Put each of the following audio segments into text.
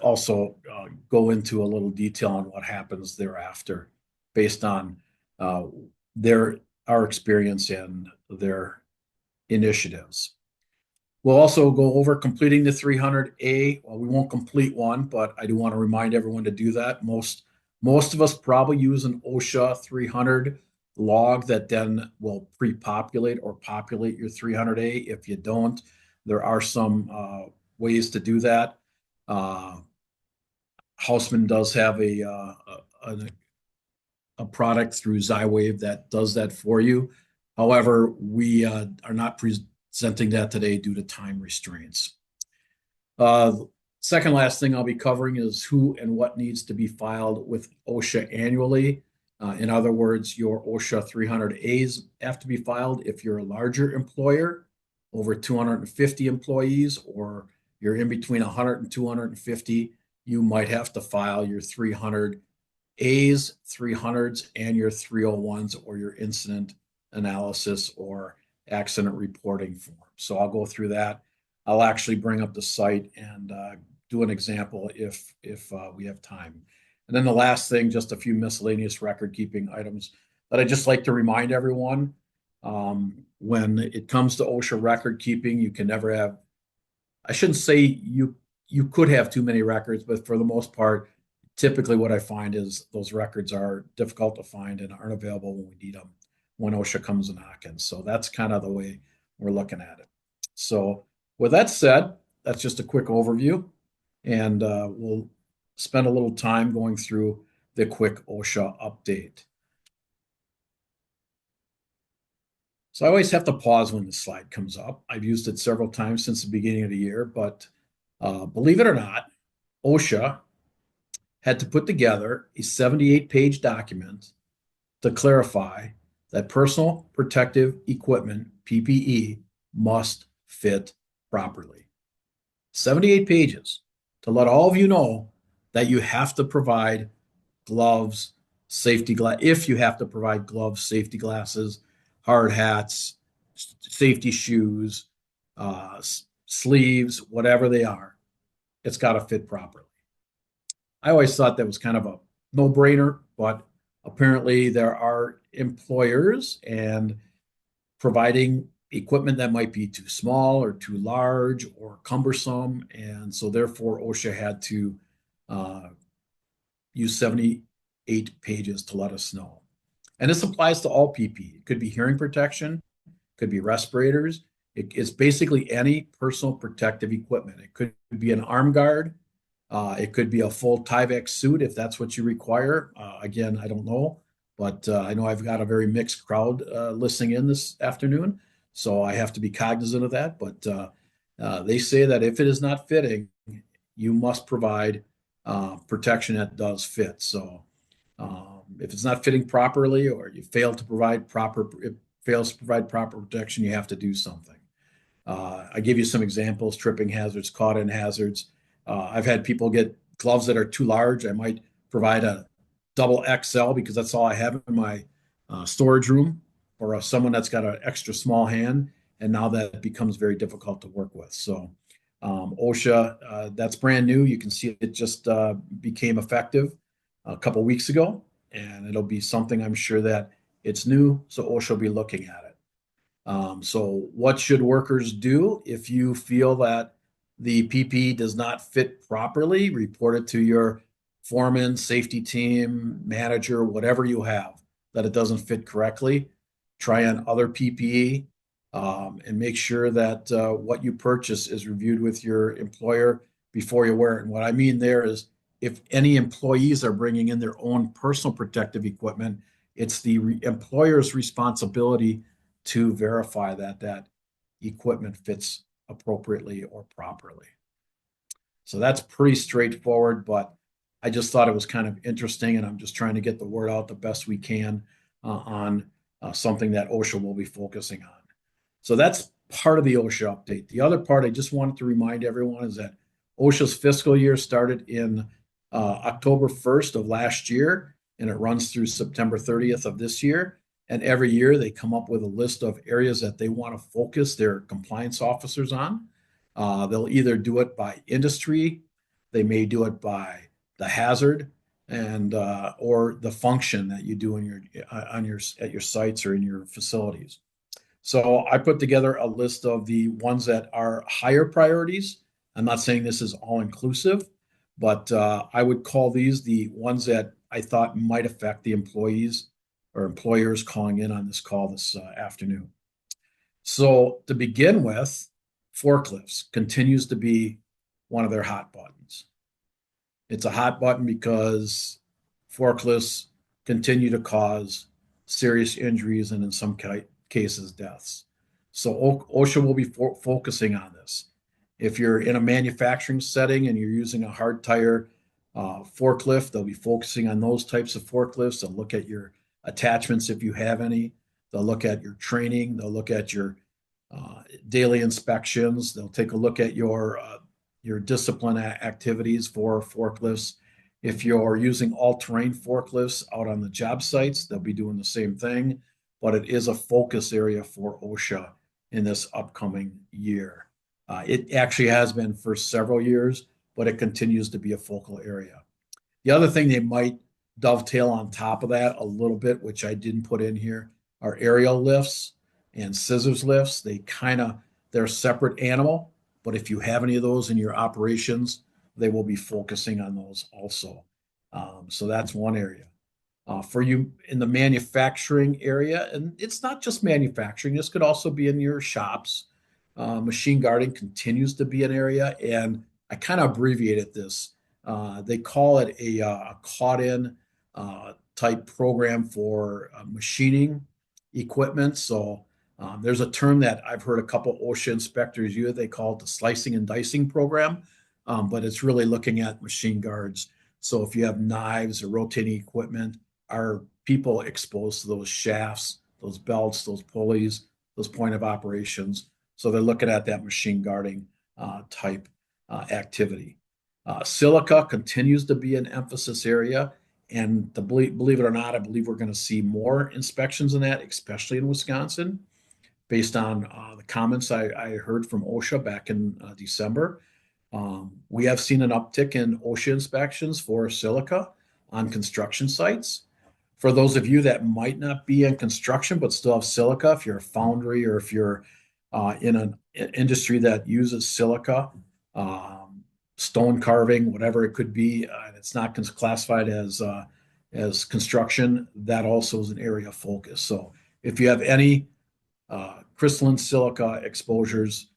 also go into a little detail on what happens thereafter based on uh, our experience and their initiatives. We'll also go over completing the 300A. Well, we won't complete one, but I do want to remind everyone to do that. Most of us probably use an OSHA 300 log that then will pre-populate or populate your 300A. If you don't, there are some ways to do that. Uh, Houseman does have a product through Xywave that does that for you. However, we are not presenting that today due to time restraints. Second last thing I'll be covering is who and what needs to be filed with OSHA annually. In other words, your OSHA 300As have to be filed if you're a larger employer, over 250 employees, or you're in between 100 and 250, you might have to file your 300 A's, 300s, and your 301s, or your incident analysis or accident reporting form. So I'll go through that. I'll actually bring up the site and do an example if we have time. And then the last thing, just a few miscellaneous record keeping items that I just like to remind everyone. When it comes to OSHA record keeping, you can never have, I shouldn't say you could have too many records, but for the most part, typically what I find is those records are difficult to find and aren't available when we need them, when OSHA comes a knocking. So that's kind of the way we're looking at it. So with that said, that's just a quick overview, and we'll spend a little time going through the quick OSHA update. So I always have to pause when the slide comes up. I've used it several times since the beginning of the year, but believe it or not, OSHA had to put together a 78-page document to clarify that personal protective equipment, PPE, must fit properly. 78 pages to let all of you know that you have to provide gloves, safety glass, if you have to provide gloves, safety glasses, hard hats, safety shoes, sleeves, whatever they are, it's got to fit properly. I always thought that was kind of a no-brainer, but apparently there are employers and providing equipment that might be too small or too large or cumbersome. And so therefore OSHA had to use 78 pages to let us know. And this applies to all PPE. It could be hearing protection, could be respirators. It's basically any personal protective equipment. It could be an arm guard. It could be a full Tyvek suit if that's what you require. Again, I don't know, but I know I've got a very mixed crowd listening in this afternoon, so I have to be cognizant of that. But they say that if it is not fitting, you must provide protection that does fit. So if it's not fitting properly, or you fail to provide proper, it fails to provide proper protection, you have to do something. I give you some examples: tripping hazards, caught-in hazards. I've had people get gloves that are too large. I might provide a double XL because that's all I have in my storage room, or someone that's got an extra small hand, and now that becomes very difficult to work with. So OSHA, that's brand new. You can see it just became effective a couple of weeks ago, and it'll be something, I'm sure, that it's new, so OSHA will be looking at it. So what should workers do if you feel that the PPE does not fit properly? Report it to your foreman, safety team, manager, whatever you have, that it doesn't fit correctly. Try on other PPE, and make sure that what you purchase is reviewed with your employer before you wear it. And what I mean there is, if any employees are bringing in their own personal protective equipment, it's the employer's responsibility to verify that that equipment fits appropriately or properly. So that's pretty straightforward, but I just thought it was kind of interesting, and I'm just trying to get the word out the best we can on something that OSHA will be focusing on. So that's part of the OSHA update. The other part I just wanted to remind everyone is that OSHA's fiscal year started in October 1st of last year, and it runs through September 30th of this year. And every year they come up with a list of areas that they want to focus their compliance officers on. They'll either do it by industry, They may do it by the hazard and or the function that you do in your on your at your sites or in your facilities. So I put together a list of the ones that are higher priorities. I'm not saying this is all inclusive, but I would call these the ones that I thought might affect the employees or employers calling in on this call this afternoon. So to begin with, forklifts continues to be one of their hot buttons. It's a hot button because forklifts continue to cause serious injuries and in some cases deaths. So OSHA will be focusing on this. If you're in a manufacturing setting and you're using a hard tire forklift, they'll be focusing on those types of forklifts. They'll look at your attachments if you have any. They'll look at your training. They'll look at your daily inspections. They'll take a look at your discipline activities for forklifts. If you're using all-terrain forklifts out on the job sites, they'll be doing the same thing, but it is a focus area for OSHA in this upcoming year. It actually has been for several years, but it continues to be a focal area. The other thing they might dovetail on top of that a little bit, which I didn't put in here, are aerial lifts and scissors lifts. They're a separate animal, but if you have any of those in your operations, they will be focusing on those also. So that's one area. For you in the manufacturing area, and it's not just manufacturing, this could also be in your shops. Machine guarding continues to be an area, and I kind of abbreviated this. They call it a caught-in type program for machining equipment. So there's a term that I've heard a couple OSHA inspectors use. They call it the slicing and dicing program, but it's really looking at machine guards. So if you have knives or rotating equipment, are people exposed to those shafts, those belts, those pulleys, those point of operations? So they're looking at that machine guarding type activity. Silica continues to be an emphasis area. And believe it or not, I believe we're going to see more inspections in that, especially in Wisconsin, based on the comments I heard from OSHA back in December. We have seen an uptick in OSHA inspections for silica on construction sites. For those of you that might not be in construction but still have silica, if you're a foundry or if you're in an industry that uses silica, stone carving, whatever it could be, and it's not classified as construction, that also is an area of focus. So if you have any crystalline silica exposures,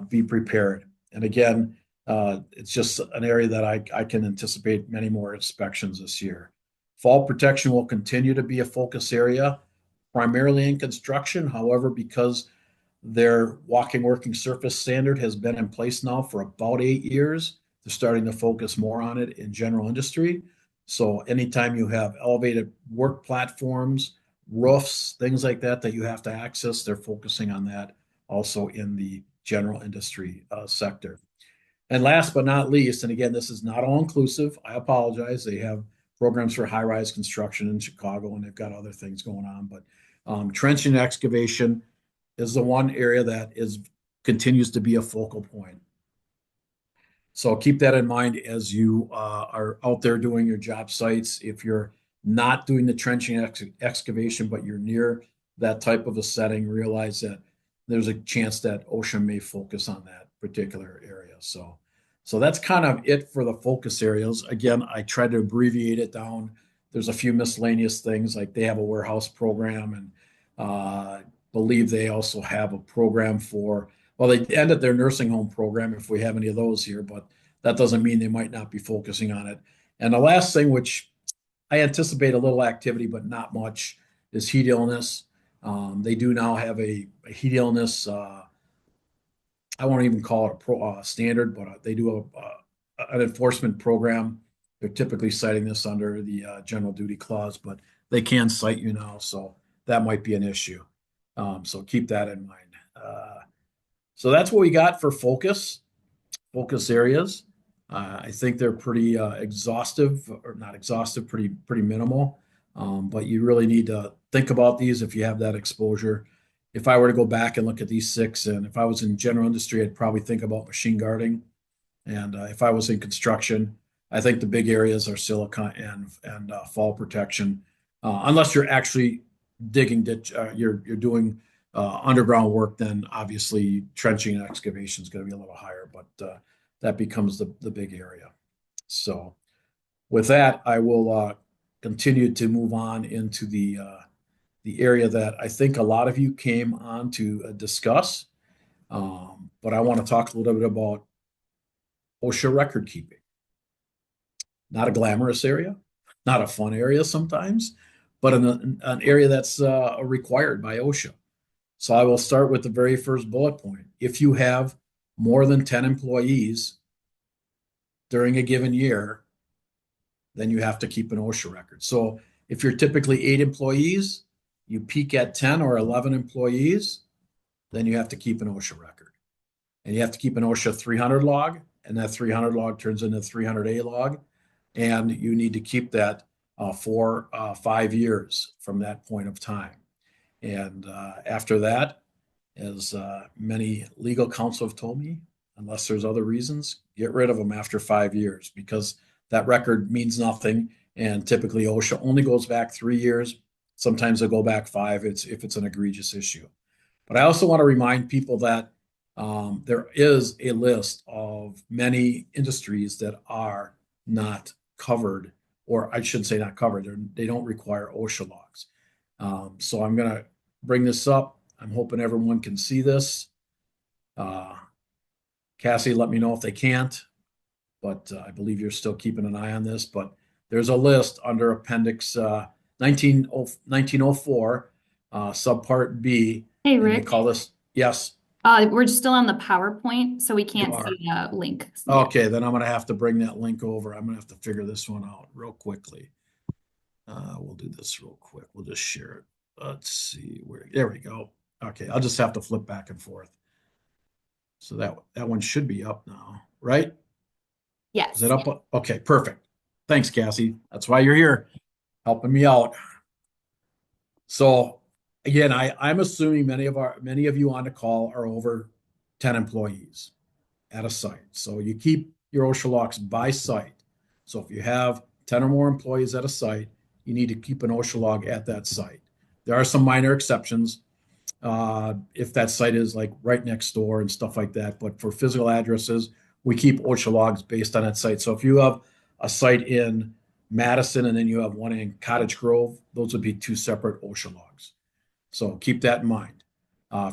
be prepared. And again, it's just an area that I can anticipate many more inspections this year. Fall protection will continue to be a focus area, primarily in construction. However, because their walking working surface standard has been in place now for about 8 years, they're starting to focus more on it in general industry. So anytime you have elevated work platforms, roofs, things like that you have to access, they're focusing on that also in the general industry sector. And last but not least, and again, this is not all inclusive. I apologize. They have programs for high-rise construction in Chicago, and they've got other things going on. But trenching and excavation is the one area that continues to be a focal point. So keep that in mind as you are out there doing your job sites. If you're not doing the trenching excavation, but you're near that type of a setting, realize that there's a chance that OSHA may focus on that particular area. So that's kind of it for the focus areas. Again, I tried to abbreviate it down. There's a few miscellaneous things, like they have a warehouse program, and believe they also have a program for, well, they ended their nursing home program if we have any of those here, but that doesn't mean they might not be focusing on it. And the last thing, which I anticipate a little activity, but not much, is heat illness. They do now have a heat illness. I won't even call it a standard, but they do an enforcement program. They're typically citing this under the general duty clause, but they can cite you now, so that might be an issue. So keep that in mind. So that's what we got for focus areas. I think they're pretty exhaustive, or not exhaustive, pretty minimal. But you really need to think about these if you have that exposure. If I were to go back and look at these 6, and if I was in general industry, I'd probably think about machine guarding And if I was in construction, I think the big areas are silica and fall protection, unless you're actually digging ditch, you're doing underground work. Then obviously trenching and excavation is going to be a little higher, but that becomes the big area. So with that, I will continue to move on into the area that I think a lot of you came on to discuss. But I want to talk a little bit about OSHA record keeping. Not a glamorous area, not a fun area sometimes, but an area that's required by OSHA. So I will start with the very first bullet point. If you have more than 10 employees during a given year, then you have to keep an OSHA record. So if you're typically 8 employees, you peak at 10 or 11 employees, then you have to keep an OSHA record. And you have to keep an OSHA 300 log, and that 300 log turns into a 300A log. And you need to keep that for 5 years from that point of time. And after that, as many legal counsel have told me, unless there's other reasons, get rid of them after 5 years, because that record means nothing. And typically OSHA only goes back 3 years. Sometimes they'll go back 5 if it's an egregious issue. But I also want to remind people that there is a list of many industries that are not covered, or I shouldn't say not covered. They don't require OSHA logs. So I'm going to bring this up. I'm hoping everyone can see this. Cassie, let me know if they can't, but I believe you're still keeping an eye on this. But there's a list under Appendix 1904, Subpart B. Hey, And they Rick. call this, yes, We're still on the PowerPoint, so we you can't are. see the link yet. Okay, then I'm going to have to bring that link over. I'm going to have to figure this one out real quickly. We'll do this real quick. We'll just share it. Let's see where. There we go. Okay, I'll just have to flip back and forth. So that one should be up now, right? Is it Yes. up? Okay, perfect. Thanks, Cassie. That's why you're here, helping me out. So again, I'm assuming many of you on the call are over 10 employees at a site. So you keep your OSHA logs by site. So if you have 10 or more employees at a site, you need to keep an OSHA log at that site. There are some minor exceptions if that site is like right next door and stuff like that. But for physical addresses, we keep OSHA logs based on that site. So if you have a site in Madison and then you have one in Cottage Grove, those would be 2 separate OSHA logs. So keep that in mind.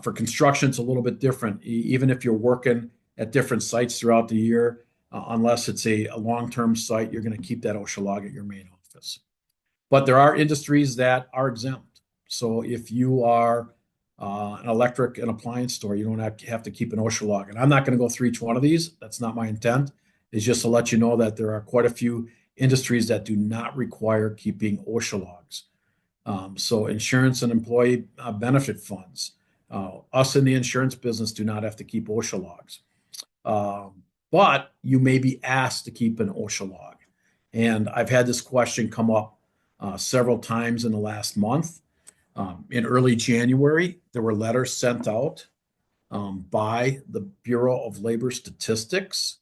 For construction, it's a little bit different. Even if you're working at different sites throughout the year, unless it's a long-term site, you're going to keep that OSHA log at your main office. But there are industries that are exempt. So if you are an electric and appliance store, you don't have to keep an OSHA log. And I'm not going to go through each one of these. That's not my intent. It's just to let you know that there are quite a few industries that do not require keeping OSHA logs. So insurance and employee benefit funds. Us in the insurance business do not have to keep OSHA logs. But you may be asked to keep an OSHA log. And I've had this question come up several times in the last month. In early January, there were letters sent out by the Bureau of Labor Statistics,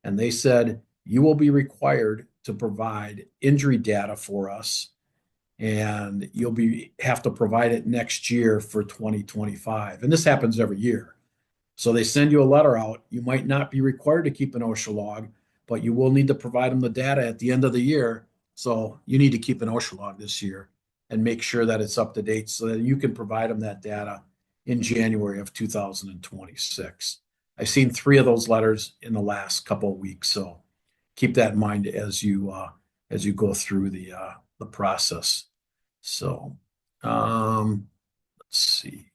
and they said, you will be required to provide injury data for us, and you'll have to provide it next year for 2025. And this happens every year. So they send you a letter out. You might not be required to keep an OSHA log, but you will need to provide them the data at the end of the year. So you need to keep an OSHA log this year and make sure that it's up to date so that you can provide them that data in January of 2026. I've seen 3 of those letters in the last couple of weeks. So keep that in mind as you go through the process. So let's see.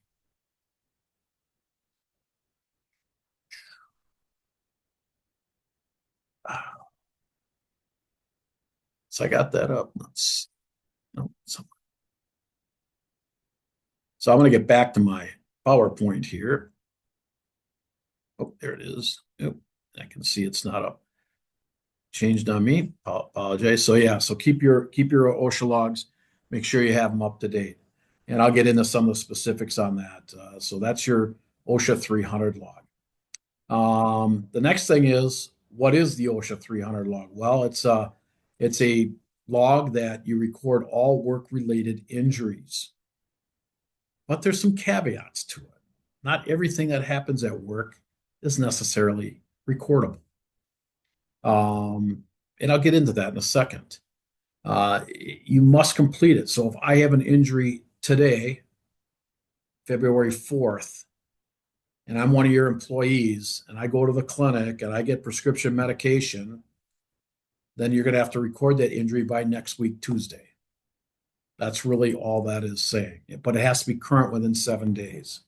So I got that up. No, so I'm going to get back to my PowerPoint here. Oh, there it is. Oh, I can see it's not up. Changed on me. Apologize. So yeah, so keep your OSHA logs. Make sure you have them up to date. And I'll get into some of the specifics on that. So that's your OSHA 300 log. The next thing is what is the OSHA 300 log? Well, it's a log that you record all work-related injuries. But there's some caveats to it. Not everything that happens at work is necessarily recordable. And I'll get into that in a second. You must complete it. So if I have an injury today, February 4th, and I'm one of your employees, and I go to the clinic and I get prescription medication, then you're going to have to record that injury by next week, Tuesday. That's really all that is saying. But it has to be current within 7 days.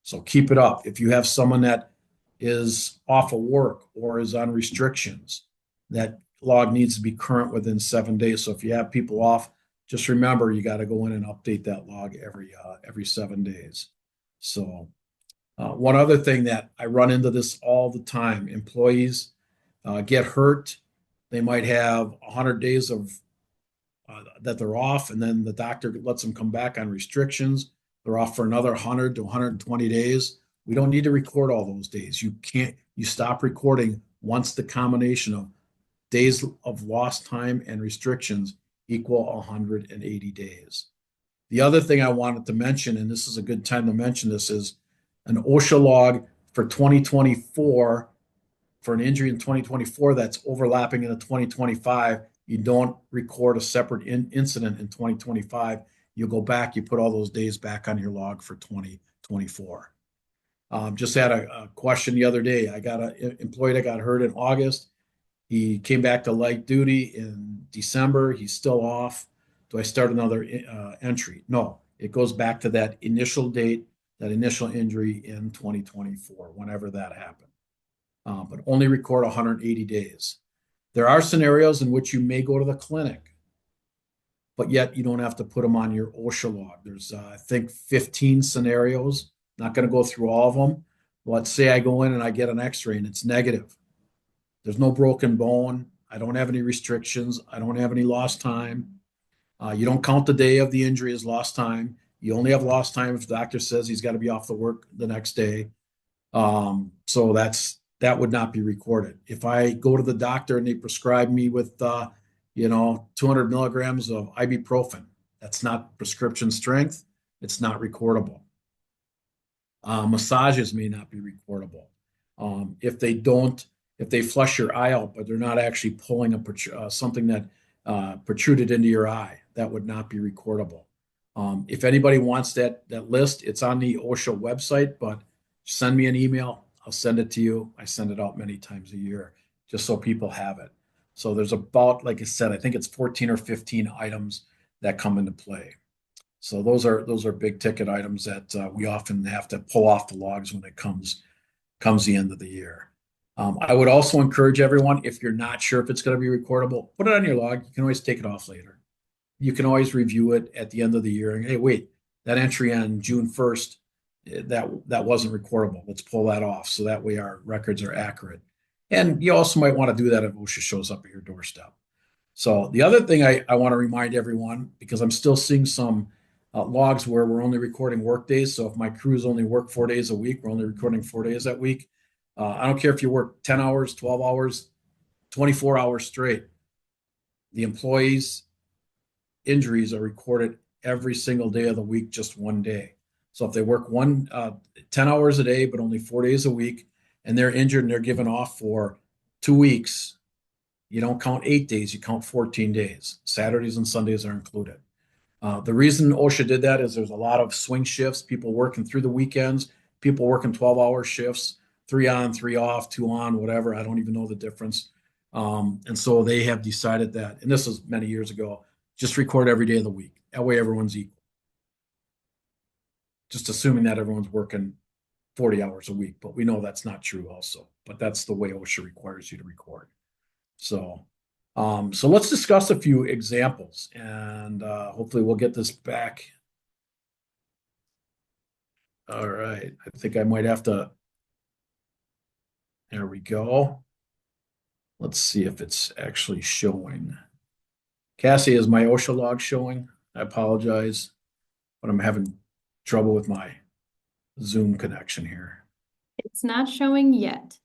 So keep it up. If you have someone that is off of work or is on restrictions, that log needs to be current within 7 days. So if you have people off, just remember you got to go in and update that log every 7 days. So one other thing that I run into this all the time: employees get hurt. They might have 100 days of that they're off, and then the doctor lets them come back on restrictions. They're off for another 100 to 120 days. We don't need to record all those days. You stop recording once the combination of days of lost time and restrictions equal 180 days. The other thing I wanted to mention, and this is a good time to mention this, is an OSHA log for 2024 for an injury in 2024 that's overlapping into 2025. You don't record a separate incident in 2025. You go back, you put all those days back on your log for 2024. Just had a question the other day. I got an employee that got hurt in August. He came back to light duty in December. He's still off. Do I start another entry? No, it goes back to that initial date, that initial injury in 2024, whenever that happened. But only record 180 days. There are scenarios in which you may go to the clinic, but yet you don't have to put them on your OSHA log. There's, I think, 15 scenarios. Not going to go through all of them. Let's say I go in and I get an x-ray and it's negative. There's no broken bone. I don't have any restrictions. I don't have any lost time. You don't count the day of the injury as lost time. You only have lost time if the doctor says he's got to be off the work the next day. So that would not be recorded. If I go to the doctor and they prescribe me with 200 milligrams of ibuprofen, that's not prescription strength. It's not recordable. Massages may not be recordable. If they flush your eye out, but they're not actually pulling something that protruded into your eye, that would not be recordable. If anybody wants that list, it's on the OSHA website, but send me an email. I'll send it to you. I send it out many times a year just so people have it. So there's about, like I said, I think it's 14 or 15 items that come into play. So those are big ticket items that we often have to pull off the logs when it comes the end of the year. I would also encourage everyone, if you're not sure if it's going to be recordable, put it on your log. You can always take it off later. You can always review it at the end of the year and, hey, wait, that entry on June 1st, that wasn't recordable. Let's pull that off so that way our records are accurate. And you also might want to do that if OSHA shows up at your doorstep. So the other thing I want to remind everyone, because I'm still seeing some logs where we're only recording work days. So if my crews only work 4 days a week, we're only recording 4 days that week. I don't care if you work 10 hours, 12 hours, 24 hours straight. The employees' injuries are recorded every single day of the week, just one day. So if they work 10 hours a day, but only 4 days a week, and they're injured and they're given off for 2 weeks, you don't count 8 days, you count 14 days. Saturdays and Sundays are included. The reason OSHA did that is there's a lot of swing shifts, people working through the weekends, people working 12-hour shifts, 3 on, 3 off, 2 on, whatever. I don't even know the difference. And so they have decided that, and this was many years ago, just record every day of the week. That way everyone's equal. Just assuming that everyone's working 40 hours a week, but we know that's not true also. But that's the way OSHA requires you to record. So let's discuss a few examples, and hopefully we'll get this back. All right. I think I might have to. There we go. Let's see if it's actually showing. Cassie, is my OSHA log showing? I apologize, but I'm having trouble with my Zoom connection here. It's not showing yet.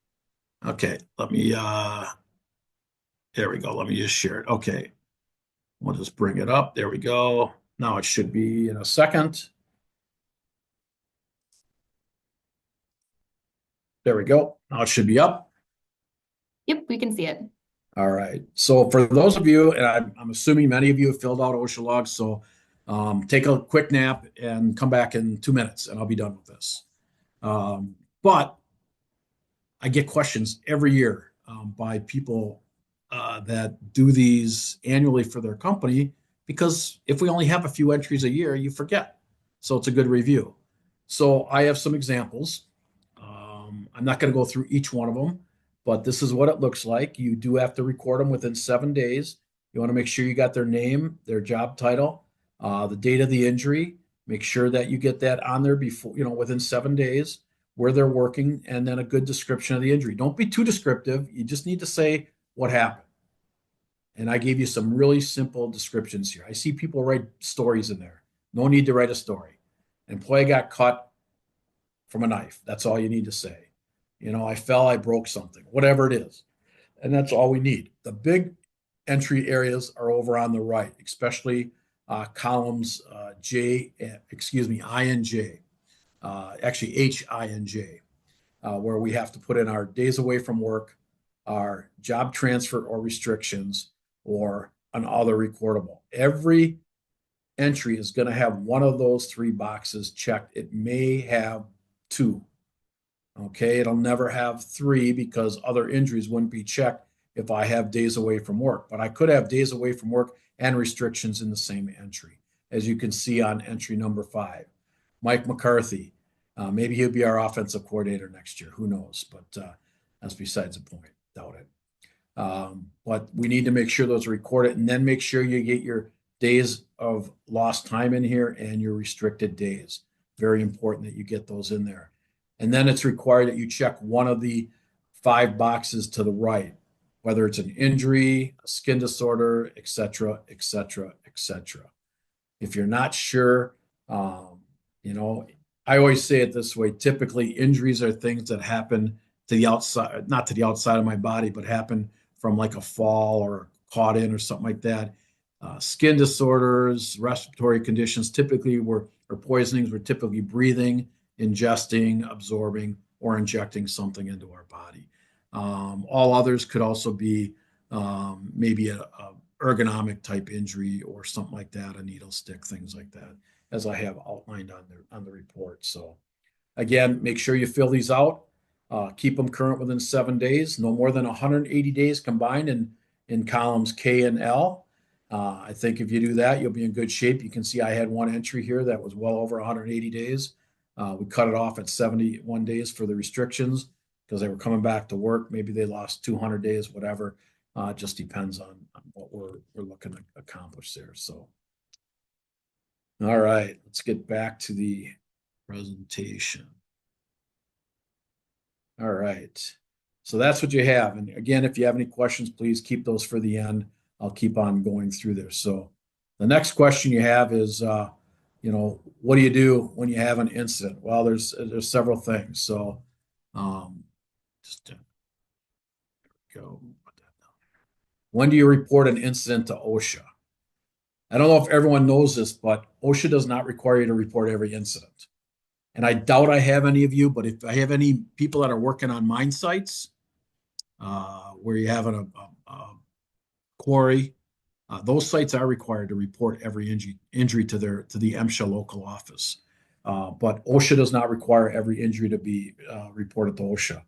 Okay, let me, there we go. Let me just share it. Okay, we'll just bring it up. There we go. Now it should be in a second. There we go. Now it should be up. Yep, we can see it. All right. So for those of you, and I'm assuming many of you have filled out OSHA logs, so take a quick nap and come back in 2 minutes, and I'll be done with this. But I get questions every year by people that do these annually for their company because if we only have a few entries a year, you forget. So it's a good review. So I have some examples. I'm not going to go through each one of them, but this is what it looks like. You do have to record them within 7 days. You want to make sure you got their name, their job title, the date of the injury. Make sure that you get that on there before, within 7 days where they're working, and then a good description of the injury. Don't be too descriptive. You just need to say what happened. And I gave you some really simple descriptions here. I see people write stories in there. No need to write a story. An employee got cut from a knife. That's all you need to say. I fell, I broke something, whatever it is. And that's all we need. The big entry areas are over on the right, especially columns I and J, actually H, I, and J, where we have to put in our days away from work, our job transfer or restrictions, or an other recordable. Every entry is going to have one of those three boxes checked. It may have two. Okay, it'll never have three because other injuries wouldn't be checked if I have days away from work. But I could have days away from work and restrictions in the same entry, as you can see on entry number 5. Mike McCarthy, maybe he'll be our offensive coordinator next year. Who knows? But that's besides the point. Doubt it. But we need to make sure those are recorded, and then make sure you get your days of lost time in here and your restricted days. Very important that you get those in there. And then it's required that you check one of the 5 boxes to the right, whether it's an injury, a skin disorder, et cetera, et cetera, et cetera. If you're not sure, I always say it this way. Typically, injuries are things that happen to the outside, not to the outside of my body, but happen from like a fall or caught in or something like that. Skin disorders, respiratory conditions, typically or poisonings, we're typically breathing, ingesting, absorbing, or injecting something into our body. All others could also be maybe a ergonomic type injury or something like that, a needle stick, things like that, as I have outlined on the report. So again, make sure you fill these out. Keep them current within 7 days, no more than 180 days combined in columns K and L. I think if you do that, you'll be in good shape. You can see I had one entry here that was well over 180 days. We cut it off at 71 days for the restrictions because they were coming back to work. Maybe they lost 200 days, whatever. It just depends on what we're looking to accomplish there. So, all right, let's get back to the presentation. All right. So that's what you have. And again, if you have any questions, please keep those for the end. I'll keep on going through there. So the next question you have is, what do you do when you have an incident? Well, there's several things. So just go. When do you report an incident to OSHA? I don't know if everyone knows this, but OSHA does not require you to report every incident. And I doubt I have any of you, but if I have any people that are working on mine sites where you have a quarry, those sites are required to report every injury to the MSHA local office. But OSHA does not require every injury to be reported to OSHA.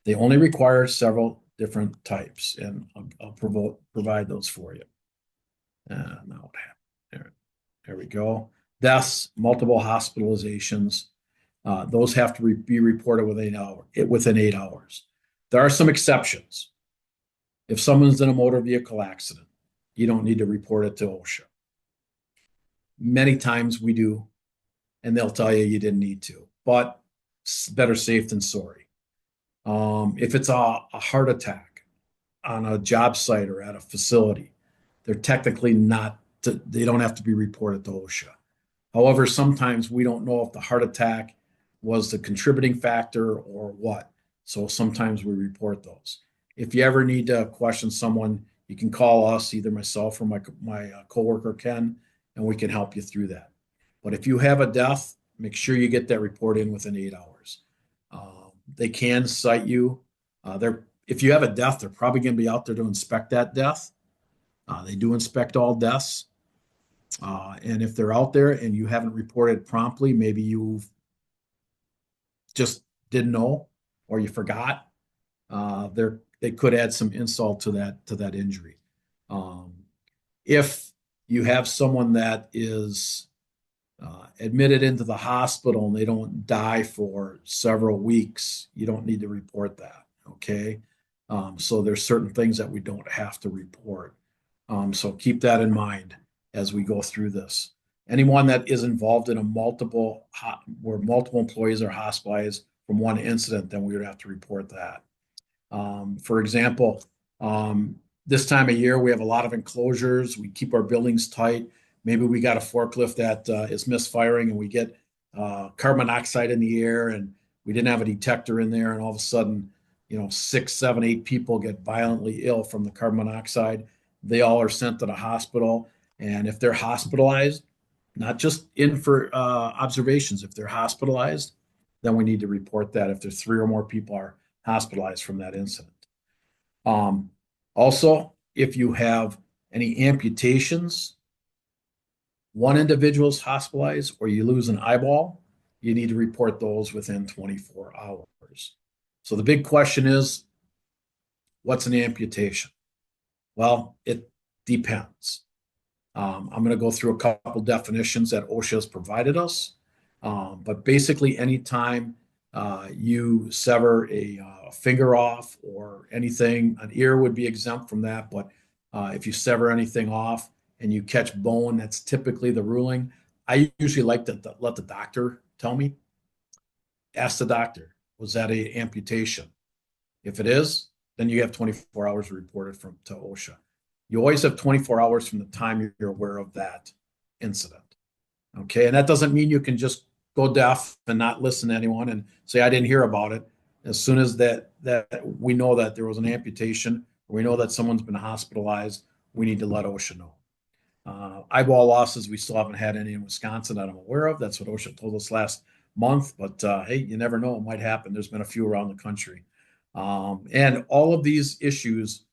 They only require several different types, and I'll provide those for you. Now what happened? There we go. Deaths, multiple hospitalizations. Those have to be reported within 8 hours. There are some exceptions. If someone's in a motor vehicle accident, you don't need to report it to OSHA. Many times we do, and they'll tell you didn't need to, but it's better safe than sorry. If it's a heart attack on a job site or at a facility, they're technically they don't have to be reported to OSHA. However, sometimes we don't know if the heart attack was the contributing factor or what. So sometimes we report those. If you ever need to question someone, you can call us, either myself or my coworker Ken, and we can help you through that. But if you have a death, make sure you get that report in within 8 hours. They can cite you. If you have a death, they're probably going to be out there to inspect that death. They do inspect all deaths. And if they're out there and you haven't reported promptly, maybe you just didn't know or you forgot, they could add some insult to that injury. If you have someone that is admitted into the hospital and they don't die for several weeks, you don't need to report that. Okay. So there's certain things that we don't have to report. So keep that in mind as we go through this. Anyone that is involved in where multiple employees are hospitalized from one incident, then we would have to report that. For example, this time of year, we have a lot of enclosures. We keep our buildings tight. Maybe we got a forklift that is misfiring and we get carbon monoxide in the air and we didn't have a detector in there. And all of a sudden, 6, 7, 8 people get violently ill from the carbon monoxide. They all are sent to the hospital. And if they're hospitalized, not just in for observations, if they're hospitalized, then we need to report that if there's 3 or more people are hospitalized from that incident. Also, if you have any amputations, one individual is hospitalized, or you lose an eyeball, you need to report those within 24 hours. So the big question is, what's an amputation? Well, it depends. I'm going to go through a couple definitions that OSHA has provided us. But basically, anytime you sever a finger off or anything, an ear would be exempt from that. But if you sever anything off and you catch bone, that's typically the ruling. I usually like to let the doctor tell me. Ask the doctor, was that an amputation? If it is, then you have 24 hours to report it to OSHA. You always have 24 hours from the time you're aware of that incident. Okay, and that doesn't mean you can just go deaf and not listen to anyone and say I didn't hear about it. As soon as that we know that there was an amputation, or we know that someone's been hospitalized, we need to let OSHA know. Eyeball losses, we still haven't had any in Wisconsin that I'm aware of. That's what OSHA told us last month. But hey, you never know; it might happen. There's been a few around the country, and all of these issues,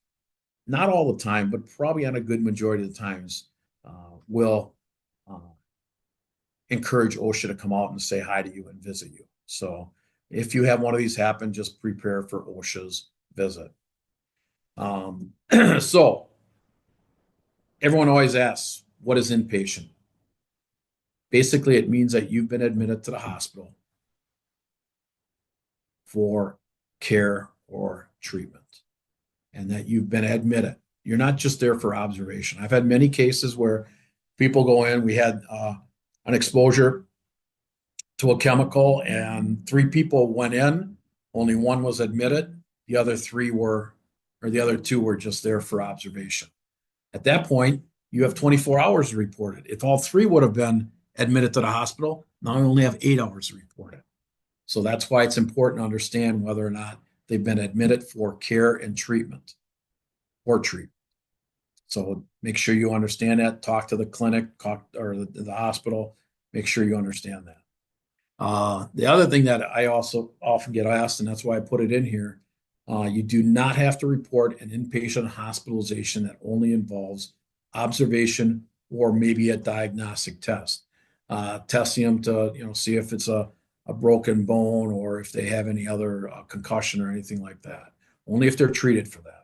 not all the time, but probably on a good majority of the times, will encourage OSHA to come out and say hi to you and visit you. So if you have one of these happen, just prepare for OSHA's visit. So everyone always asks, what is inpatient? Basically, it means that you've been admitted to the hospital for care or treatment and that you've been admitted. You're not just there for observation. I've had many cases where people go in, we had an exposure to a chemical and 3 people went in, only 1 was admitted. The other 2 were just there for observation. At that point, you have 24 hours to report it. If all 3 would have been admitted to the hospital, now you only have 8 hours to report it. So that's why it's important to understand whether or not they've been admitted for care and treatment or treatment. So make sure you understand that. Talk to the clinic or the hospital. Make sure you understand that. The other thing that I also often get asked, and that's why I put it in here, you do not have to report an inpatient hospitalization that only involves observation or maybe a diagnostic test. Testing them to see if it's a broken bone or if they have any other concussion or anything like that. Only if they're treated for that.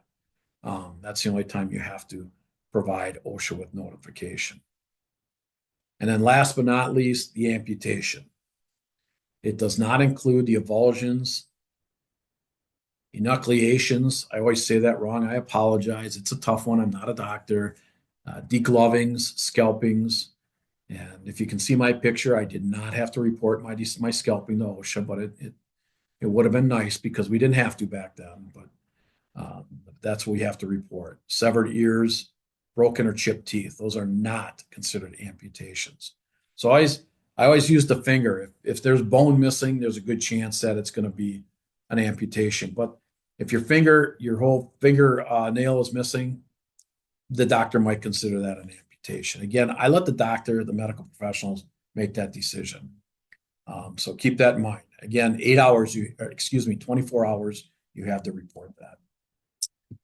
That's the only time you have to provide OSHA with notification. And then last but not least, the amputation. It does not include the avulsions, enucleations. I always say that wrong. I apologize. It's a tough one. I'm not a doctor. Deglovings, scalpings. And if you can see my picture, I did not have to report my scalping to OSHA, but it would have been nice because we didn't have to back then. But that's what we have to report. Severed ears, broken or chipped teeth. Those are not considered amputations. So I always use the finger. If there's bone missing, there's a good chance that it's going to be an amputation. But if your whole finger nail is missing, the doctor might consider that an amputation. Again, I let the medical professionals make that decision. So keep that in mind. Again, 24 hours, you have to report that.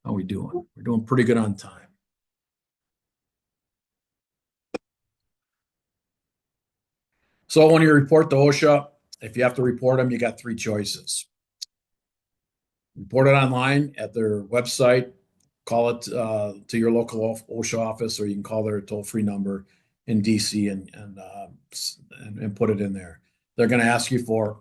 How are we doing? We're doing pretty good on time. So when you report to OSHA, if you have to report them, you got three choices. Report it online at their website, call it to your local OSHA office, or you can call their toll-free number in DC and put it in there. They're going to ask you for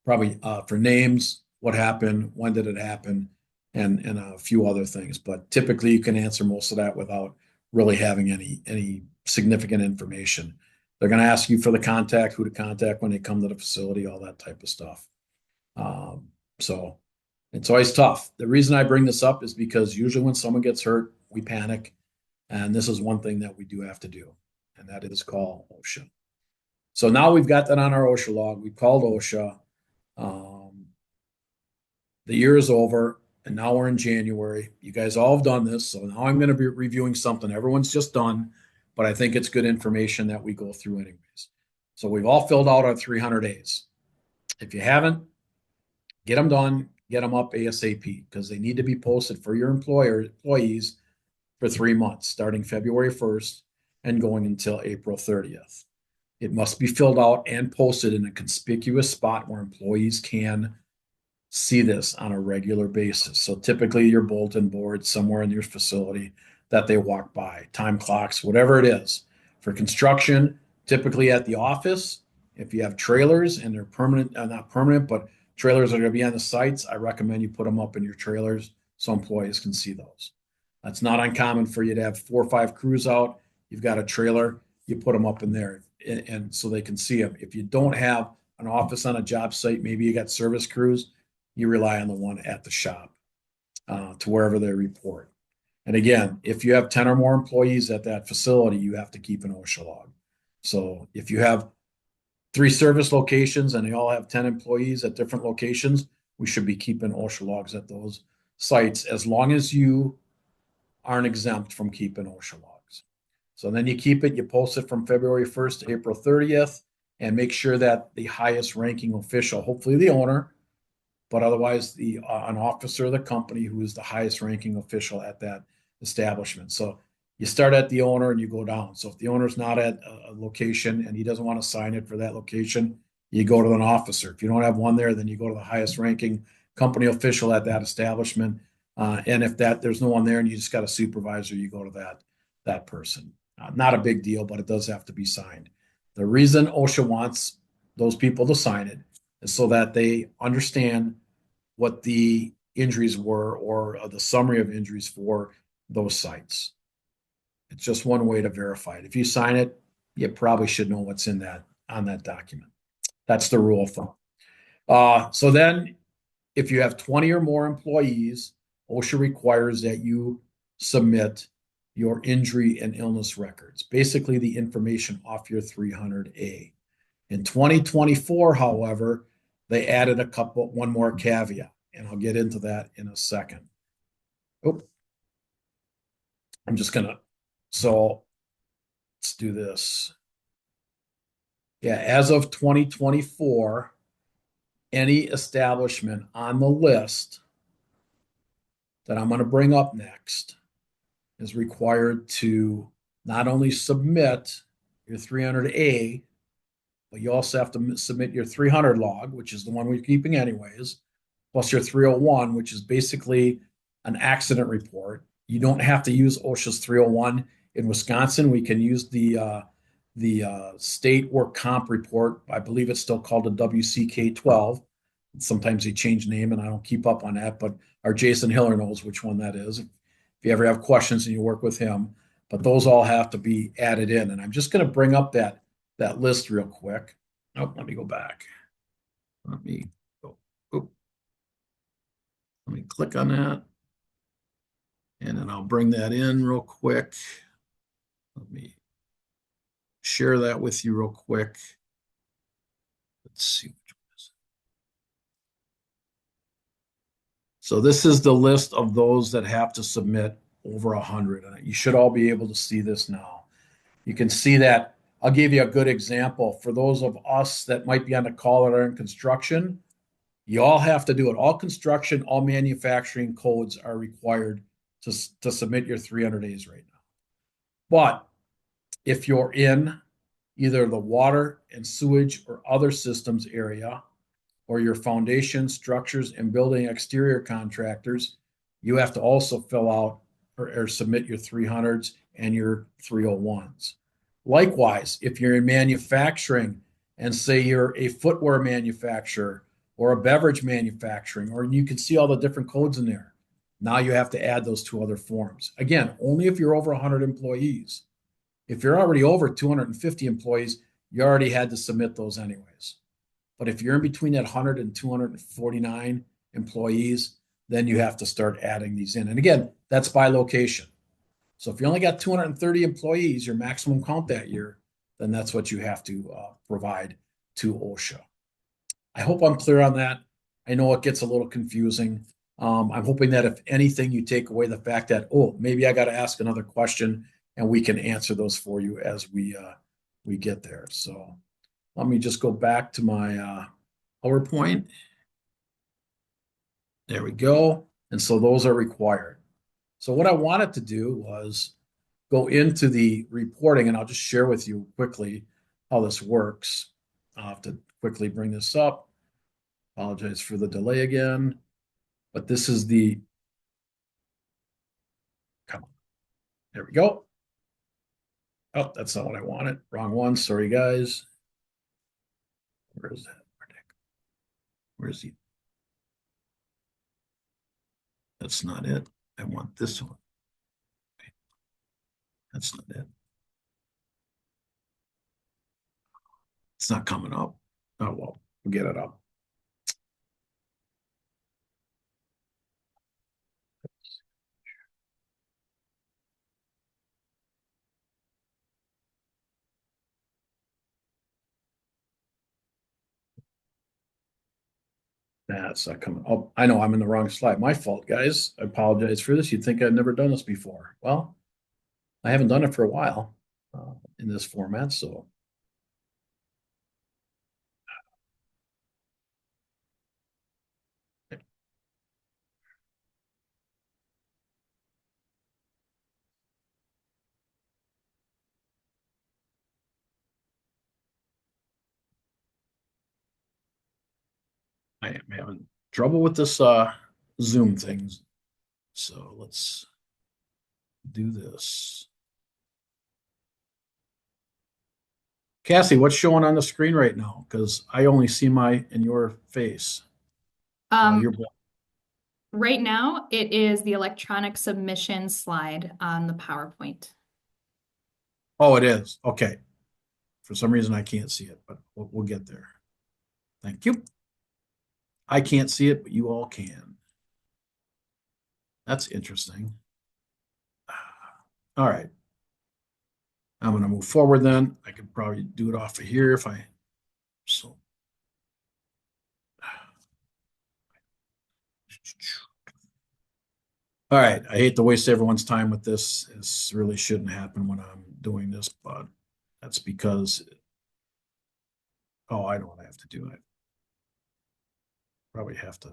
probably for names, what happened, when did it happen, and a few other things. But typically, you can answer most of that without really having any significant information. They're going to ask you for the contact, who to contact when they come to the facility, all that type of stuff. So it's always tough. The reason I bring this up is because usually when someone gets hurt, we panic. And this is one thing that we do have to do, and that is call OSHA. So now we've got that on our OSHA log. We called OSHA. The year is over, and now we're in January. You guys all have done this, so now I'm going to be reviewing something everyone's just done, but I think it's good information that we go through anyways. So we've all filled out our 300 A's. If you haven't, get them done, get them up ASAP, because they need to be posted for your employees for 3 months, starting February 1st and going until April 30th. It must be filled out and posted in a conspicuous spot where employees can see this on a regular basis. So typically your bulletin board somewhere in your facility that they walk by, time clocks, whatever it is. For construction, typically at the office, if you have trailers and they're permanent, not permanent, but trailers are going to be on the sites, I recommend you put them up in your trailers so employees can see those. That's not uncommon for you to have 4 or 5 crews out. You've got a trailer, you put them up in there and so they can see them. If you don't have an office on a job site, maybe you got service crews, you rely on the one at the shop to wherever they report. And again, if you have 10 or more employees at that facility, you have to keep an OSHA log. So if you have 3 service locations and they all have 10 employees at different locations, we should be keeping OSHA logs at those sites as long as you aren't exempt from keeping OSHA logs. So then you keep it, you post it from February 1st to April 30th, and make sure that the highest ranking official, hopefully the owner, but otherwise an officer of the company who is the highest ranking official at that establishment. So you start at the owner and you go down. So if the owner's not at a location and he doesn't want to sign it for that location, you go to an officer. If you don't have one there, then you go to the highest ranking company official at that establishment. And if there's no one there and you just got a supervisor, you go to that person. Not a big deal, but it does have to be signed. The reason OSHA wants those people to sign it is so that they understand what the injuries were or the summary of injuries for those sites. It's just one way to verify it. If you sign it, you probably should know what's on that document. That's the rule of thumb. So then if you have 20 or more employees, OSHA requires that you submit your injury and illness records, basically the information off your 300A. In 2024, however, they added one more caveat, and I'll get into that in a second. So let's do this. Yeah, as of 2024, any establishment on the list that I'm going to bring up next is required to not only submit your 300A, but you also have to submit your 300 log, which is the one we're keeping anyways, plus your 301, which is basically an accident report. You don't have to use OSHA's 301 in Wisconsin. We can use the state work comp report. I believe it's still called a WCK 12. Sometimes they change name and I don't keep up on that, but our Jason Hiller knows which one that is. If you ever have questions and you work with him, but those all have to be added in. And I'm just going to bring up that list real quick. Oh, let me go back. Let me click on that. And then I'll bring that in real quick. Let me share that with you real quick. Let's see. So this is the list of those that have to submit over 100. And you should all be able to see this now. You can see that. I'll give you a good example. For those of us that might be on the call that are in construction, you all have to do it. All construction, all manufacturing codes are required to submit your 300 days right now. But if you're in either the water and sewage or other systems area, or your foundation, structures, and building exterior contractors, you have to also fill out or submit your 300s and your 301s. Likewise, if you're in manufacturing and say you're a footwear manufacturer or a beverage manufacturing, or you can see all the different codes in there. Now you have to add those two other forms. Again, only if you're over 100 employees. If you're already over 250 employees, you already had to submit those anyways. But if you're in between that 100 and 249 employees, then you have to start adding these in. And again, that's by location. So if you only got 230 employees, your maximum count that year, then that's what you have to provide to OSHA. I hope I'm clear on that. I know it gets a little confusing. I'm hoping that if anything, you take away the fact that, oh, maybe I got to ask another question and we can answer those for you as we get there. So let me just go back to my PowerPoint. There we go. And so those are required. So what I wanted to do was go into the reporting, and I'll just share with you quickly how this works. I'll have to quickly bring this up. Apologize for the delay again. But this is the, come on. There we go. Oh, that's not what I wanted. Wrong one. Sorry, guys. Where is that? Where's he? That's not it. I want this one. That's not it. It's not coming up. Oh, well, we'll get it up. That's not coming. Oh, I know I'm in the wrong slide. My fault, guys. I apologize for this. You'd think I'd never done this before. Well, I haven't done it for a while in this format, so. I am having trouble with this Zoom thing. So let's do this. Cassie, what's showing on the screen right now? Because I only see my and your face. Um, Your right now, it is the electronic submission slide on the PowerPoint. Oh, it is. Okay. For some reason, I can't see it, but we'll get there. Thank you. I can't see it, but you all can. That's interesting. All right. I'm going to move forward then. I could probably do it off of here if I so. All right. I hate to waste everyone's time with this. This really shouldn't happen when I'm doing this, but that's because, oh, I know what I have to do. I probably have to.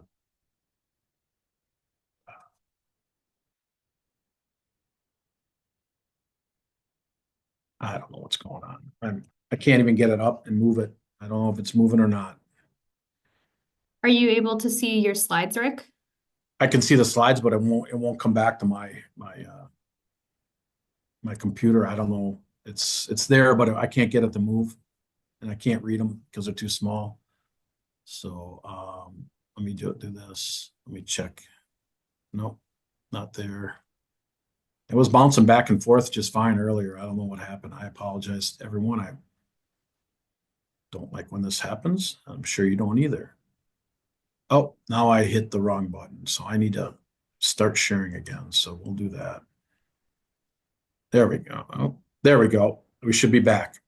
I don't know what's going on. I can't even get it up and move it. I don't know if it's moving or not. Are you able to see your slides, Rick? I can see the slides, but it won't come back to my computer. I don't know. It's there, but I can't get it to move, and I can't read them because they're too small. So let me do this. Let me check. Nope, not there. It was bouncing back and forth just fine earlier. I don't know what happened. I apologize to everyone. I don't like when this happens. I'm sure you don't either. Oh, now I hit the wrong button. So I need to start sharing again. So we'll do that. There we go. Oh, there we go. We should be back.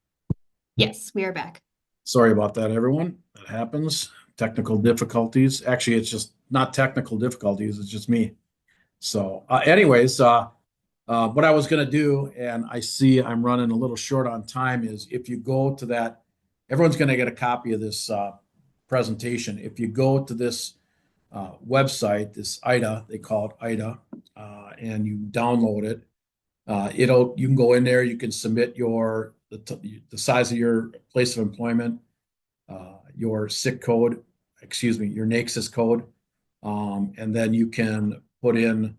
Yes, we are back. Sorry about that, everyone. That happens. Technical difficulties. Actually, it's just not technical difficulties. It's just me. So, anyways, what I was going to do, and I see I'm running a little short on time, is if you go to that, everyone's going to get a copy of this presentation. If you go to this website, this IDA, they call it IDA, and you download it, you can go in there, you can submit the size of your place of employment, your SIC code, excuse me, your NAICS code, and then you can put in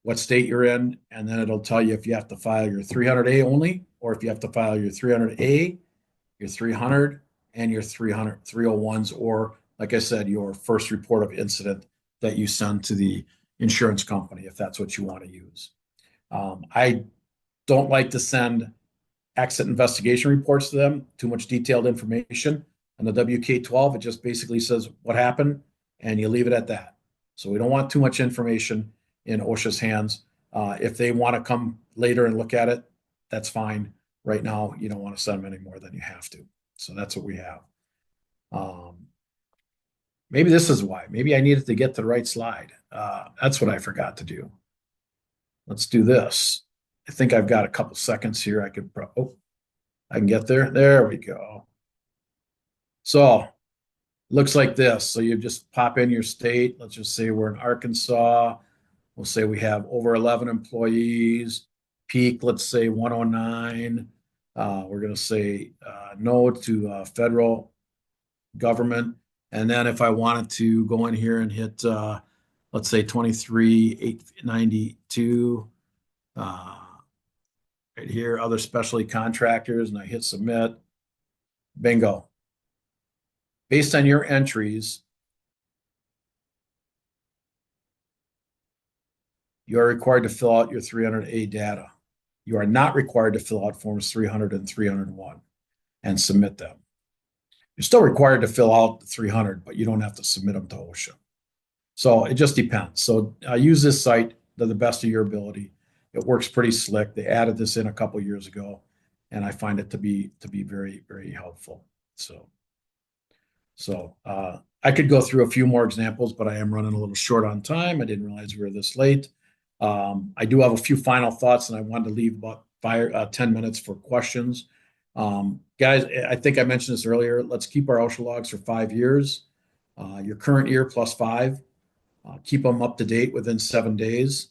what state you're in, and then it'll tell you if you have to file your 300A only, or if you have to file your 300A, your 300, and your 301s, or like I said, your first report of incident that you send to the insurance company, if that's what you want to use. I don't like to send exit investigation reports to them, too much detailed information. On the WK-12, it just basically says what happened, and you leave it at that. So we don't want too much information in OSHA's hands. If they want to come later and look at it, that's fine. Right now, you don't want to send them any more than you have to. So that's what we have. Maybe this is why. Maybe I needed to get to the right slide. That's what I forgot to do. Let's do this. I think I've got a couple seconds here. I can get there. There we go. So looks like this. So you just pop in your state. Let's just say we're in Arkansas. We'll say we have over 11 employees. Peak, let's say 109. We're going to say no to federal government. And then if I wanted to go in here and hit, let's say 23,892, right here, other specialty contractors, and I hit submit, bingo. Based on your entries, you are required to fill out your 300A data. You are not required to fill out forms 300 and 301 and submit them. You're still required to fill out the 300, but you don't have to submit them to OSHA. So it just depends. So use this site to the best of your ability. It works pretty slick. They added this in a couple years ago, and I find it to be very, very helpful. So I could go through a few more examples, but I am running a little short on time. I didn't realize we were this late. I do have a few final thoughts, and I wanted to leave about 10 minutes for questions. Guys, I think I mentioned this earlier. Let's keep our OSHA logs for 5 years. Your current year plus 5. Keep them up to date within 7 days.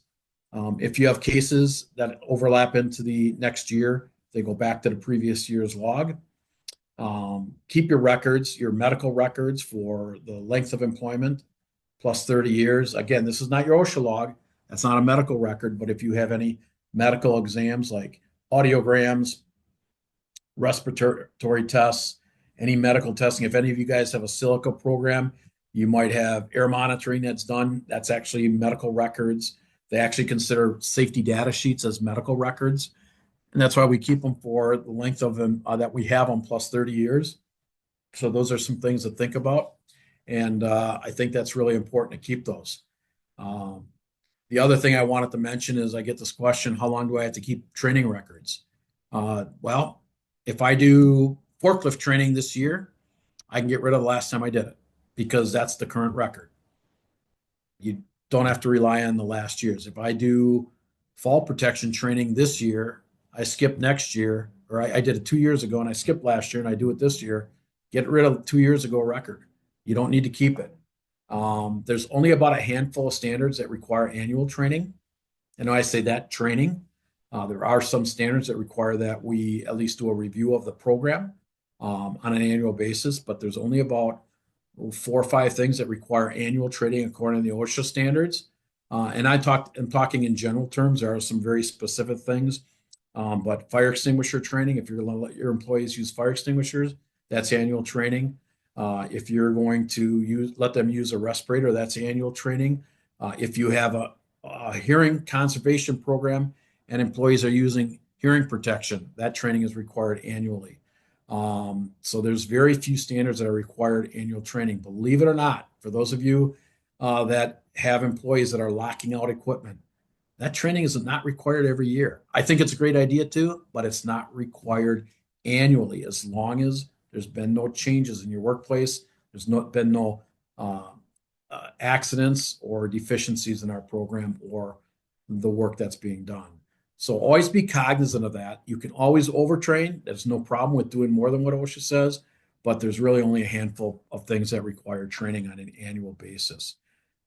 If you have cases that overlap into the next year, they go back to the previous year's log. Keep your records, your medical records for the length of employment plus 30 years. Again, this is not your OSHA log. That's not a medical record, but if you have any medical exams like audiograms, respiratory tests, any medical testing, if any of you guys have a silica program, you might have air monitoring that's done. That's actually medical records. They actually consider safety data sheets as medical records. And that's why we keep them for the length of them that we have them plus 30 years. So those are some things to think about. And I think that's really important to keep those. The other thing I wanted to mention is I get this question, how long do I have to keep training records? Well, if I do forklift training this year, I can get rid of the last time I did it because that's the current record. You don't have to rely on the last year's. If I do fall protection training this year, I skip next year, or I did it 2 years ago and I skipped last year and I do it this year, get rid of 2 years ago record. You don't need to keep it. There's only about a handful of standards that require annual training. And when I say that training, there are some standards that require that we at least do a review of the program on an annual basis, but there's only about 4 or 5 things that require annual training according to the OSHA standards. And I'm talking in general terms. There are some very specific things, but fire extinguisher training, if you're going to let your employees use fire extinguishers, that's annual training. If you're going to let them use a respirator, that's annual training. If you have a hearing conservation program and employees are using hearing protection, that training is required annually. So there's very few standards that are required annual training. Believe it or not, for those of you that have employees that are locking out equipment, that training is not required every year. I think it's a great idea too, but it's not required annually as long as there's been no changes in your workplace. There's been no accidents or deficiencies in our program or the work that's being done. So always be cognizant of that. You can always overtrain. There's no problem with doing more than what OSHA says, but there's really only a handful of things that require training on an annual basis.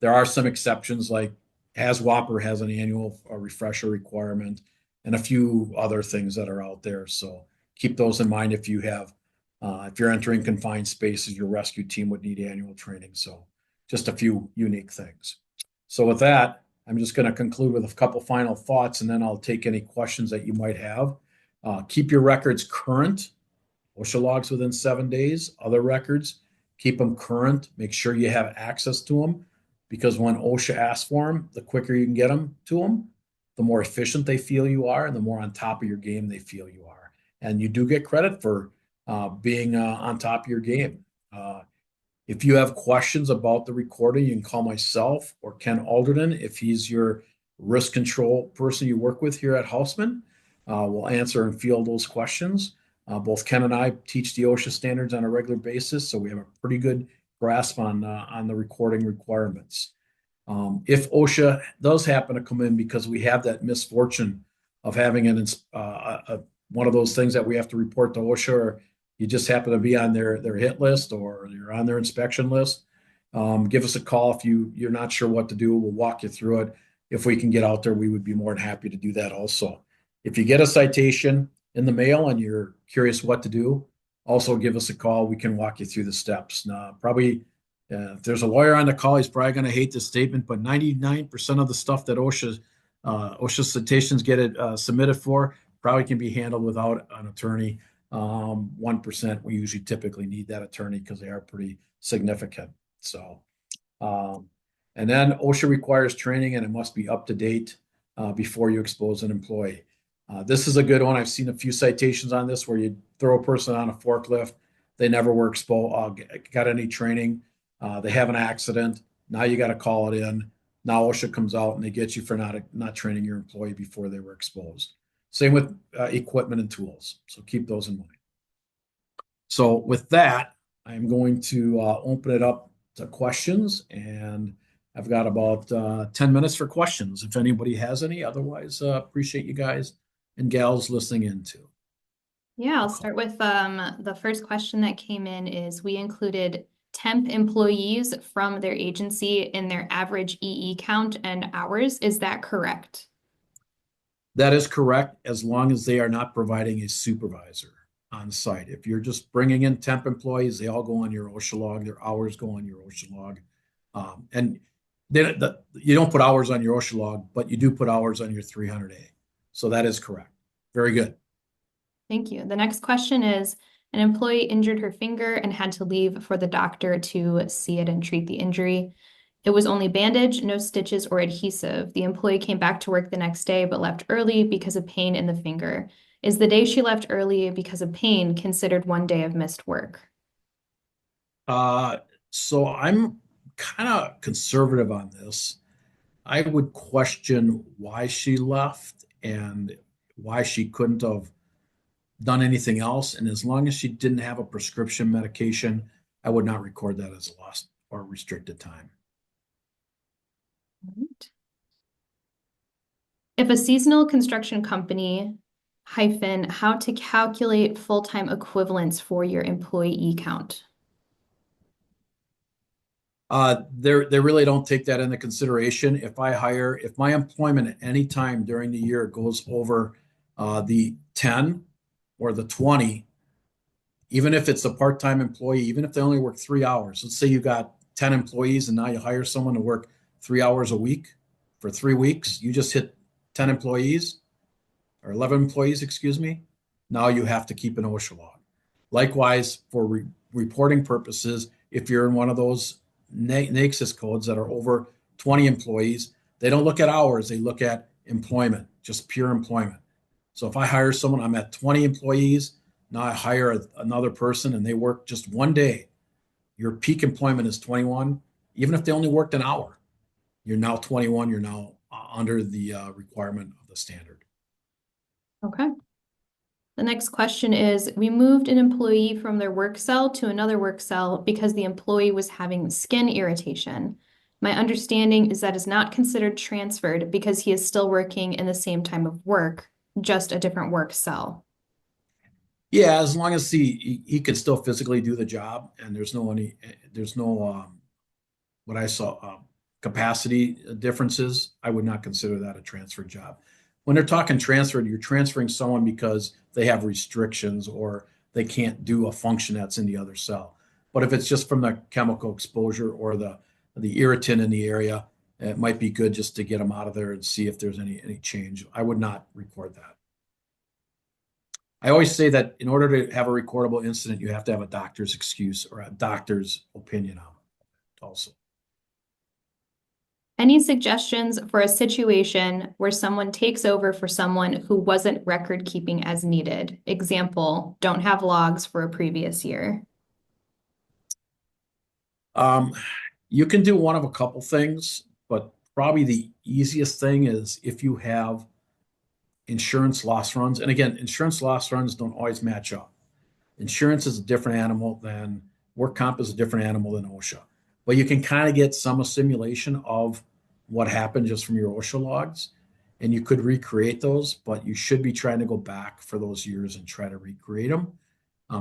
There are some exceptions, like Whopper has an annual refresher requirement, and a few other things that are out there. So keep those in mind if you're entering confined spaces, your rescue team would need annual training. So just a few unique things. So with that, I'm just going to conclude with a couple final thoughts, and then I'll take any questions that you might have. Keep your records current. OSHA logs within 7 days. Other records, keep them current. Make sure you have access to them, because when OSHA asks for them, the quicker you can get them to them, the more efficient they feel you are, and the more on top of your game they feel you are. And you do get credit for being on top of your game. If you have questions about the recording, you can call myself or Ken Alderton if he's your risk control person you work with here at Houseman. We'll answer and field those questions. Both Ken and I teach the OSHA standards on a regular basis, so we have a pretty good grasp on the recording requirements. If OSHA does happen to come in because we have that misfortune of having one of those things that we have to report to OSHA, or you just happen to be on their hit list or you're on their inspection list, give us a call if you're not sure what to do. We'll walk you through it. If we can get out there, we would be more than happy to do that also. If you get a citation in the mail and you're curious what to do, also give us a call. We can walk you through the steps. Now, probably if there's a lawyer on the call, he's probably going to hate this statement, but 99% of the stuff that OSHA citations get it submitted for probably can be handled without an attorney. 1%, we usually typically need that attorney because they are pretty significant. So, and then OSHA requires training, and it must be up to date before you expose an employee. This is a good one. I've seen a few citations on this where you throw a person on a forklift, they never were got any training, they have an accident. Now you got to call it in. Now OSHA comes out and they get you for not training your employee before they were exposed. Same with equipment and tools. So keep those in mind. So with that, I'm going to open it up to questions, and I've got about 10 minutes for questions if anybody has any. Otherwise, appreciate you guys and gals listening in too. Yeah, I'll start with the first question that came in is we included temp employees from their agency in their average EE count and hours. Is that correct? That is correct, as long as they are not providing a supervisor on site. If you're just bringing in temp employees, they all go on your OSHA log. Their hours go on your OSHA log. And you don't put hours on your OSHA log, but you do put hours on your 300A. So that is correct. Very good. Thank you. The next question is, an employee injured her finger and had to leave for the doctor to see it and treat the injury. It was only bandage, no stitches or adhesive. The employee came back to work the next day, but left early because of pain in the finger. Is the day she left early because of pain considered one day of missed work? So I'm kind of conservative on this. I would question why she left and why she couldn't have done anything else. And as long as she didn't have a prescription medication, I would not record that as a lost or restricted time. Right. If a seasonal construction company hyphen how to calculate full-time equivalents for your employee count. They really don't take that into consideration. If my employment at any time during the year goes over the 10 or the 20, even if it's a part-time employee, even if they only work 3 hours, let's say you got 10 employees and now you hire someone to work 3 hours a week for 3 weeks, you just hit 10 employees or 11 employees, excuse me. Now you have to keep an OSHA log. Likewise, for reporting purposes, if you're in one of those NAICS codes that are over 20 employees, they don't look at hours, they look at employment, just pure employment. So if I hire someone, I'm at 20 employees, now I hire another person and they work just one day, your peak employment is 21. Even if they only worked an hour, you're now 21, you're now under the requirement of the standard. Okay. The next question is, we moved an employee from their work cell to another work cell because the employee was having skin irritation. My understanding is that is not considered transferred because he is still working in the same time of work, just a different work cell. Yeah, as long as he could still physically do the job, and there's no what I saw capacity differences, I would not consider that a transfer job. When they're talking transferred, you're transferring someone because they have restrictions or they can't do a function that's in the other cell. But if it's just from the chemical exposure or the irritant in the area, it might be good just to get them out of there and see if there's any change. I would not record that. I always say that in order to have a recordable incident, you have to have a doctor's excuse or a doctor's opinion on it also. Any suggestions for a situation where someone takes over for someone who wasn't record keeping as needed? Example, don't have logs for a previous year. Um, you can do one of a couple things, but probably the easiest thing is if you have insurance loss runs. And again, insurance loss runs don't always match up. Insurance is a different animal than work comp is a different animal than OSHA. But you can kind of get some simulation of what happened just from your OSHA logs. And you could recreate those, but you should be trying to go back for those years and try to recreate them.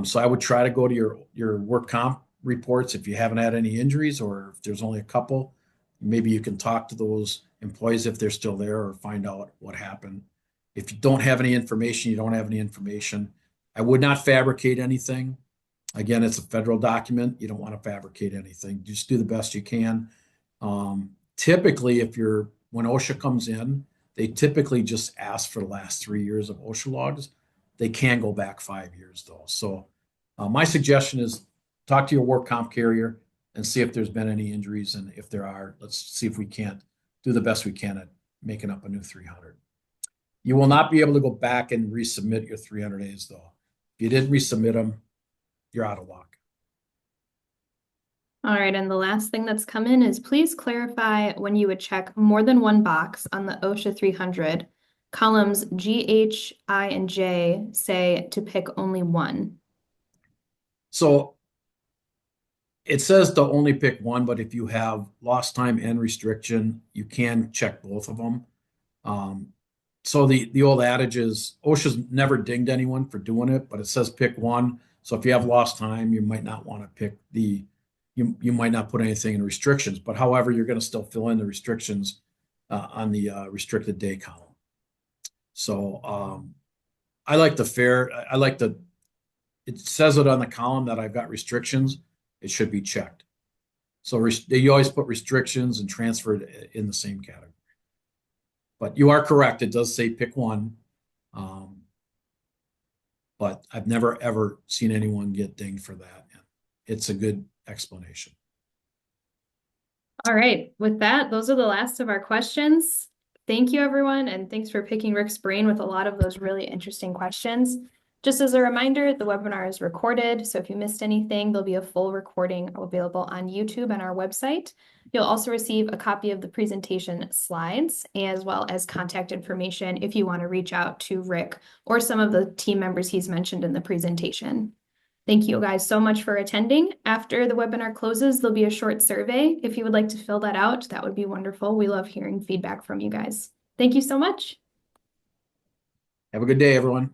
So I would try to go to your work comp reports if you haven't had any injuries or if there's only a couple. Maybe you can talk to those employees if they're still there or find out what happened. If you don't have any information, you don't have any information. I would not fabricate anything. Again, it's a federal document. You don't want to fabricate anything. Just do the best you can. Typically, when OSHA comes in, they typically just ask for the last 3 years of OSHA logs. They can go back 5 years though. So my suggestion is talk to your work comp carrier and see if there's been any injuries. And if there are, let's see if we can't do the best we can at making up a new 300. You will not be able to go back and resubmit your 300 A's though. If you didn't resubmit them, you're out of luck. All right, and the last thing that's come in is please clarify when you would check more than one box on the OSHA 300. Columns G, H, I, and J say to pick only one. So it says to only pick one, but if you have lost time and restriction, you can check both of them. So the old adage is OSHA's never dinged anyone for doing it, but it says pick one. So if you have lost time, you might not want to pick you might not put anything in restrictions, but however, you're going to still fill in the restrictions on the restricted day column. So I like it says it on the column that I've got restrictions. It should be checked. So you always put restrictions and transferred in the same category. But you are correct. It does say pick one. But I've never, ever seen anyone get dinged for that. It's a good explanation. All right, with that, those are the last of our questions. Thank you, everyone, and thanks for picking Rick's brain with a lot of those really interesting questions. Just as a reminder, the webinar is recorded, so if you missed anything, there'll be a full recording available on YouTube and our website. You'll also receive a copy of the presentation slides, as well as contact information if you want to reach out to Rick or some of the team members he's mentioned in the presentation. Thank you guys so much for attending. After the webinar closes, there'll be a short survey. If you would like to fill that out, that would be wonderful. We love hearing feedback from you guys. Thank you so much. Have a good day, everyone.